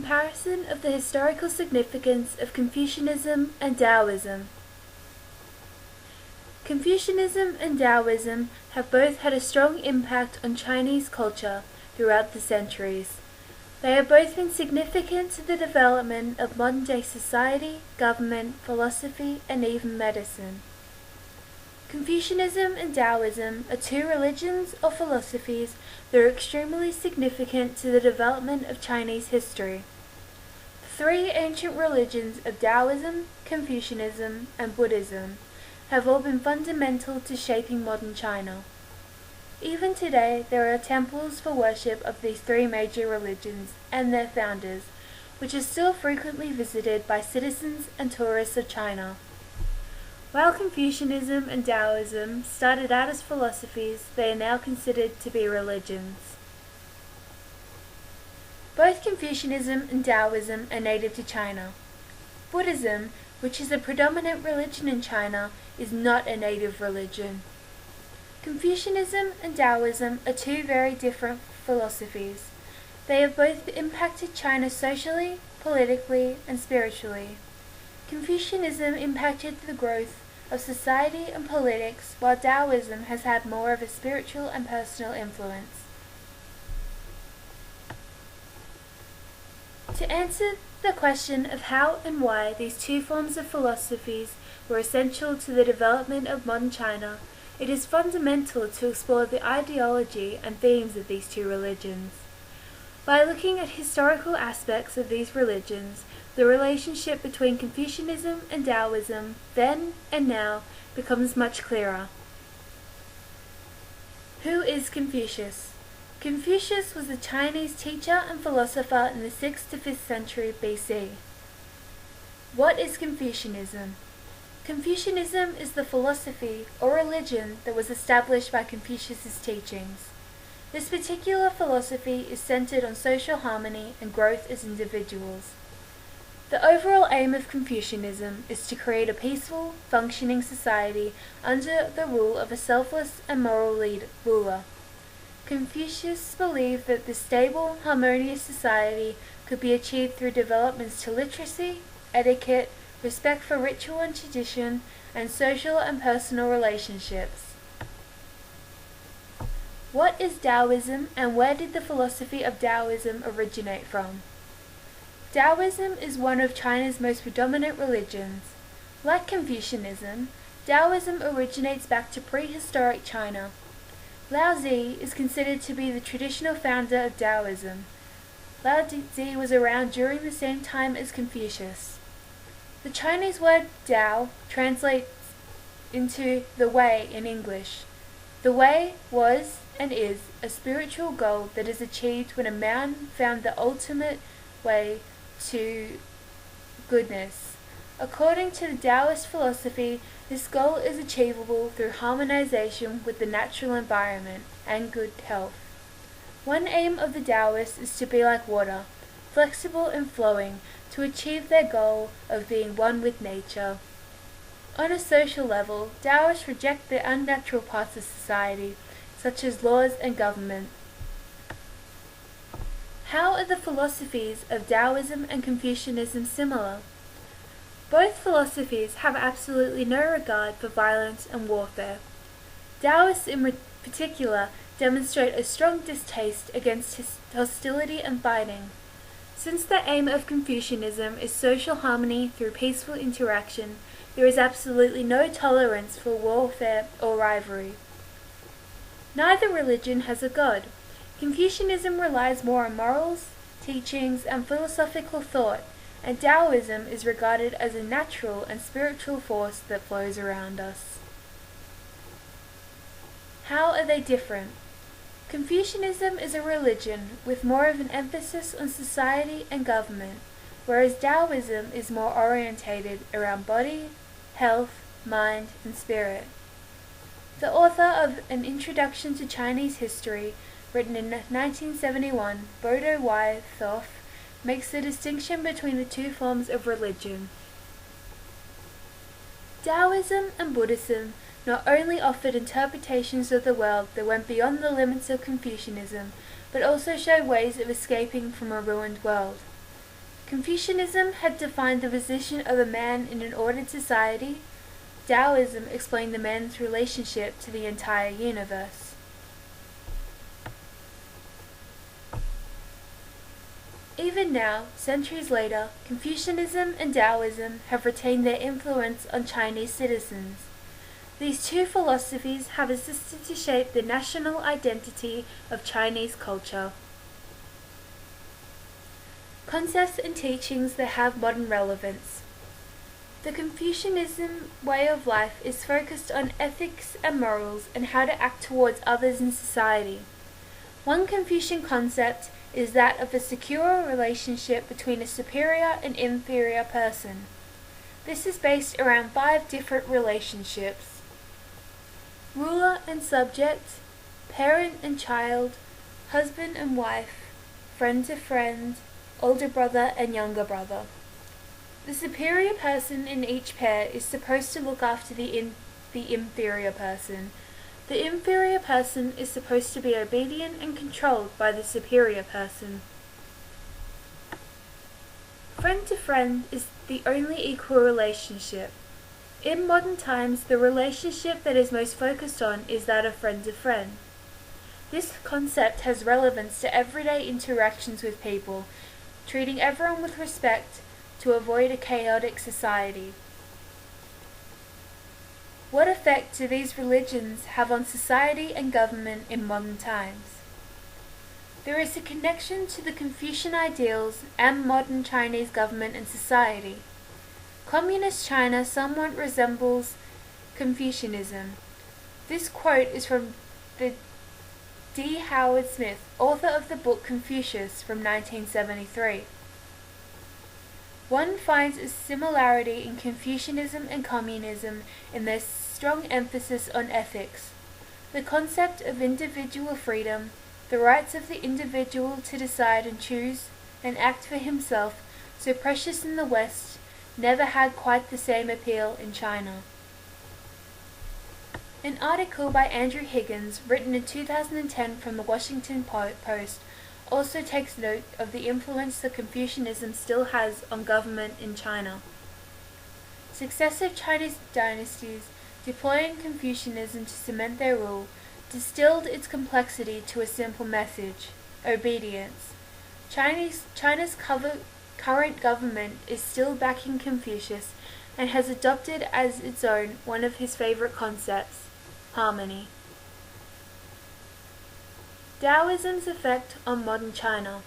comparison of the historical significance of Confucianism and Taoism. Confucianism and Taoism have both had a strong impact on Chinese culture throughout the centuries. They have both been significant to the development of modern-day society, government, philosophy, and even medicine. Confucianism and Taoism are two religions or philosophies that are extremely significant to the development of Chinese history. The three ancient religions of Taoism, Confucianism, and Buddhism have all been fundamental to shaping modern China. Even today, there are temples for worship of these three major religions and their founders, which are still frequently visited by citizens and tourists of China. While Confucianism and Taoism started out as philosophies, they are now considered to be religions. Both Confucianism and Taoism are native to China. Buddhism, which is the predominant religion in China, is not a native religion. Confucianism and Taoism are two very different philosophies. They have both impacted China socially, politically, and spiritually. Confucianism impacted the growth of society and politics, while Taoism has had more of a spiritual and personal influence. To answer the question of how and why these two forms of philosophies were essential to the development of modern China, it is fundamental to explore the ideology and themes of these two religions. By looking at historical aspects of these religions, the relationship between Confucianism and Taoism, then and now, becomes much clearer. Who is Confucius? Confucius was a Chinese teacher and philosopher in the 6th to 5th century BC. What is Confucianism? Confucianism is the philosophy or religion that was established by Confucius's teachings. This particular philosophy is centered on social harmony and growth as individuals. The overall aim of Confucianism is to create a peaceful, functioning society under the rule of a selfless and moral ruler. Confucius believed that this stable, harmonious society could be achieved through developments to literacy, etiquette, respect for ritual and tradition, and social and personal relationships. What is Taoism, and where did the philosophy of Taoism originate from? Taoism is one of China's most predominant religions. Like Confucianism, Taoism originates back to prehistoric China. Laozi is considered to be the traditional founder of Taoism. Laozi was around during the same time as Confucius. The Chinese word Tao translates into the way in English. The way was and is a spiritual goal that is achieved when a man found the ultimate way to goodness. According to the Taoist philosophy, this goal is achievable through harmonization with the natural environment and good health. One aim of the Taoists is to be like water, flexible and flowing, to achieve their goal of being one with nature. On a social level, Taoists reject the unnatural parts of society, such as laws and government. How are the philosophies of Taoism and Confucianism similar? Both philosophies have absolutely no regard for violence and warfare. Taoists in particular demonstrate a strong distaste against hostility and fighting. Since the aim of Confucianism is social harmony through peaceful interaction, there is absolutely no tolerance for warfare or rivalry. Neither religion has a god. Confucianism relies more on morals, teachings, and philosophical thought, and Taoism is regarded as a natural and spiritual force that flows around us. How are they different? Confucianism is a religion with more of an emphasis on society and government, whereas Taoism is more orientated around body, health, mind, and spirit. The author of An Introduction to Chinese History, written in 1971, Bodo Y. Thoth, makes the distinction between the two forms of religion. Taoism and Buddhism not only offered interpretations of the world that went beyond the limits of Confucianism, but also showed ways of escaping from a ruined world. Confucianism had defined the position of a man in an ordered society. Taoism explained the man's relationship to the entire universe. Even now, centuries later, Confucianism and Taoism have retained their influence on Chinese citizens. These two philosophies have assisted to shape the national identity of Chinese culture. Concepts and teachings that have modern relevance. The Confucianism way of life is focused on ethics and morals and how to act towards others in society. One Confucian concept is that of a secure relationship between a superior and inferior person. This is based around 5 different relationships: ruler and subject, parent and child, husband and wife, friend to friend, older brother and younger brother. The superior person in each pair is supposed to look after the inferior person. The inferior person is supposed to be obedient and controlled by the superior person. Friend to friend is the only equal relationship. In modern times, the relationship that is most focused on is that of friend to friend. This concept has relevance to everyday interactions with people, treating everyone with respect to avoid a chaotic society. What effect do these religions have on society and government in modern times? There is a connection to the Confucian ideals and modern Chinese government and society. Communist China somewhat resembles Confucianism. This quote is from the D. Howard Smith, author of the book Confucius from 1973. One finds a similarity in Confucianism and communism in their strong emphasis on ethics. The concept of individual freedom, the rights of the individual to decide and choose and act for himself, so precious in the West, never had quite the same appeal in China. An article by Andrew Higgins, written in 2010 from the Washington Post, also takes note of the influence that Confucianism still has on government in China. Successive Chinese dynasties, deploying Confucianism to cement their rule, distilled its complexity to a simple message: obedience. China's current government is still backing Confucius and has adopted as its own one of his favorite concepts: harmony. Taoism's effect on modern China.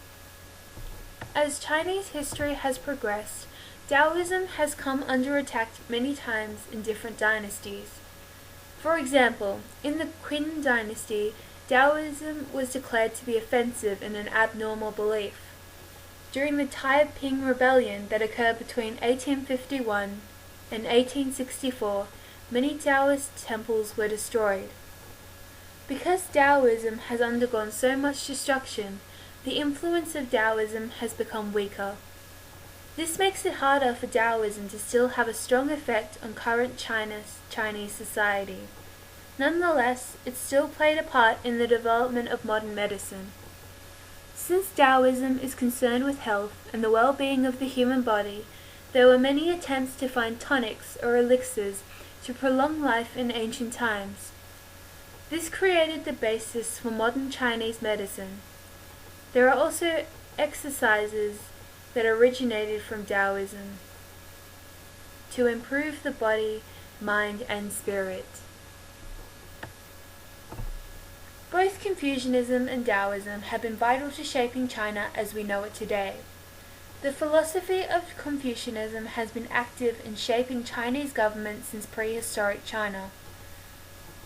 As Chinese history has progressed, Taoism has come under attack many times in different dynasties. For example, in the Qin dynasty, Taoism was declared to be offensive and an abnormal belief. During the Taiping Rebellion that occurred between 1851 and 1864, many Taoist temples were destroyed. Because Taoism has undergone so much destruction, the influence of Taoism has become weaker. This makes it harder for Taoism to still have a strong effect on current Chinese society. Nonetheless, it still played a part in the development of modern medicine. Since Taoism is concerned with health and the well-being of the human body, there were many attempts to find tonics or elixirs to prolong life in ancient times. This created the basis for modern Chinese medicine. There are also exercises that originated from Taoism to improve the body, mind, and spirit. Both Confucianism and Taoism have been vital to shaping China as we know it today. The philosophy of Confucianism has been active in shaping Chinese government since prehistoric China.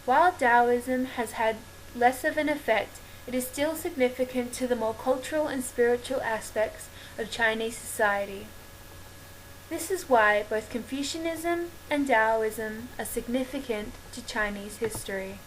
While Taoism has had less of an effect, it is still significant to the more cultural and spiritual aspects of Chinese society. This is why both Confucianism and Taoism are significant to Chinese history.